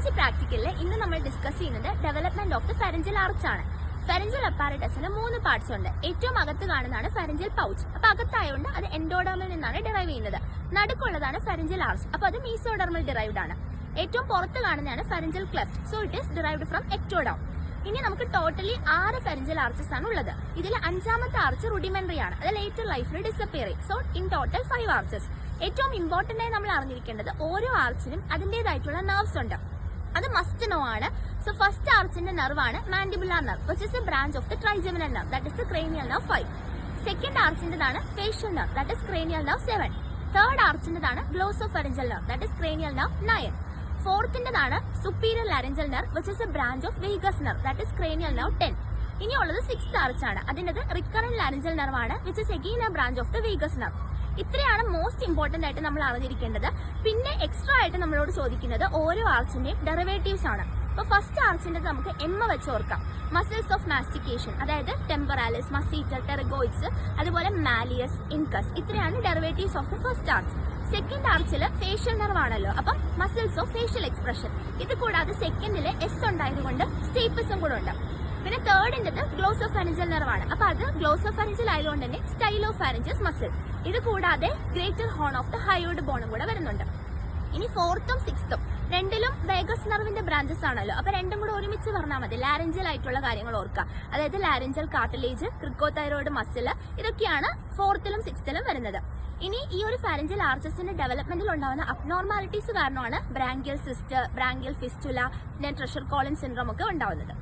Biology പ്രാക്ടിക്കലിൽ ഇന്ന് നമ്മൾ discuss ചെയ്യുന്നത് ഡെവലപ്മെന്റ് ഓഫ് ദ ഫെറിഞ്ചൽ ആർച്ച് ആണ്. ഫെറിഞ്ചൽ അപ്പാരറ്റസിന് 3 പാർട്സ് ഉണ്ട്. ഏറ്റവും അകത്ത് കാണുന്നതാണ് ഫെറിഞ്ചൽ പൗച്ച്. അപ്പൊ അകത്തായതുകൊണ്ട് അത് എൻഡോഡെർമിൽ നിന്നാണ് ഡിറൈവ് ചെയ്യുന്നത്. നടുക്കുള്ളതാണ് ഫെറിഞ്ചൽ ആർച്ച്. അപ്പൊ അത് മീസോഡെർമൽ ഡിറൈവ്ഡ് ആണ്. ഏറ്റവും പുറത്ത് കാണുന്നതാണ് pharyngeal cleft. So it is derived from ectoderm. ഇനി നമുക്ക് ടോട്ടലി 6 ഫെറിഞ്ചൽ ആർച്ചസ് ആണ് ഉള്ളത്. ഇതിൽ 5ാമത്തെ ആർച്ച് റുഡിമെന്ററി ആണ്. അത് ലേറ്റർ ലൈഫിൽ ഡിസപ്പിയർ ചെയ്യും. So in total 5 arches. ഏറ്റവും ഇമ്പോർട്ടന്റ് ആയി നമ്മൾ അറിഞ്ഞിരിക്കേണ്ടത് ഓരോ ആർച്ചിനും അതിന്റേതായിട്ടുള്ള നെർവ്സ് ഉണ്ട്. അത് മസ്റ്റ് നോ ആണ്. സോ ഫസ്റ്റ് ആർച്ചിന്റെ നെർവാണ് mandibular nerve, which is a branch of the trigeminal nerve, that is the cranial nerve 5. Second ആർച്ചിന്റെതാണ് facial nerve, that is cranial nerve 7. Third ആർച്ചിന്റെതാണ് glossopharyngeal nerve, that is cranial nerve 9. ഫോർത്തിന്റെതാണ് superior laryngeal nerve, which is a branch of Vegas nerve, that is cranial nerve 10. ഇനിയുള്ളത് 6th ആർച്ചാണ്. അതിൻ്റെത് recurrent laryngeal nerve ആണ്, which is again A branch of the Vegas nerve. ഇത്രയാണ് most important ആയിട്ട് നമ്മൾ അറിഞ്ഞിരിക്കേണ്ടത്. പിന്നെ extra ആയിട്ട് നമ്മളോട് ചോദിക്കുന്നത് ഓരോ ആർച്ചിന്റെയും ഡെറിവേറ്റീവ്സ് ആണ്. അപ്പൊ ഫസ്റ്റ് ആർച്ചിന്റെ നമുക്ക് എം വെച്ച് ഓർക്കാം. മസിൽസ് ഓഫ് മാസ്റ്റിക്കേഷൻ, അതായത് ടെമ്പറാലിസ്, മസീറ്റർ, ടെറഗോയിഡ്സ്, അതുപോലെ മാലിയസ്, ഇൻകസ്. ഇത്രയാണ് derivatives of the first arch. Second ആർച്ചിൽ ഫേഷ്യൽ നെർവ് ആണല്ലോ, അപ്പം മസിൽസ് ഓഫ് ഫേഷ്യൽ എക്സ്പ്രഷൻ. ഇത് കൂടാതെ സെക്കൻഡില് എസ് ഉണ്ടായതുകൊണ്ട് സ്റ്റേപ്പിസും കൂടെ ഉണ്ട്. പിന്നെ തേർഡിൻ്റെത് ഗ്ലോസോഫാരിഞ്ചൽ നെർവ് ആണ്. അപ്പൊ അത് ഗ്ലോസോഫാരിഞ്ചൽ ആയതുകൊണ്ട് തന്നെ സ്റ്റൈലോഫാരിഞ്ചസ് മസിൽ. ഇത് കൂടാതെ greater horn of the hyoid ബോണും കൂടെ വരുന്നുണ്ട്. ഇനി 4th 6th രണ്ടിലും വേഗസ് നെർവിന്റെ ബ്രാഞ്ചസ് ആണല്ലോ. അപ്പൊ രണ്ടും കൂടെ ഒരുമിച്ച് പറഞ്ഞാൽ മതി. ലാരിഞ്ചൽ ആയിട്ടുള്ള കാര്യങ്ങൾ ഓർക്കുക. അതായത് ലാരിഞ്ചൽ കാർട്ടിലേജ്, ക്രിക്കോതൈറോയിഡ് മസിൽ, ഇതൊക്കെയാണ് 4th 6th വരുന്നത്. ഇനി ഈ ഒരു ഫാരഞ്ചൽ ആർച്ചസിന്റെ ഡെവലപ്മെന്റിൽ ഉണ്ടാകുന്ന അബ്നോർമാലിറ്റീസ് കാരണമാണ് branchial cyst, branchial fistula, Treacher Collins syndrome ഒക്കെ ഉണ്ടാവുന്നത്.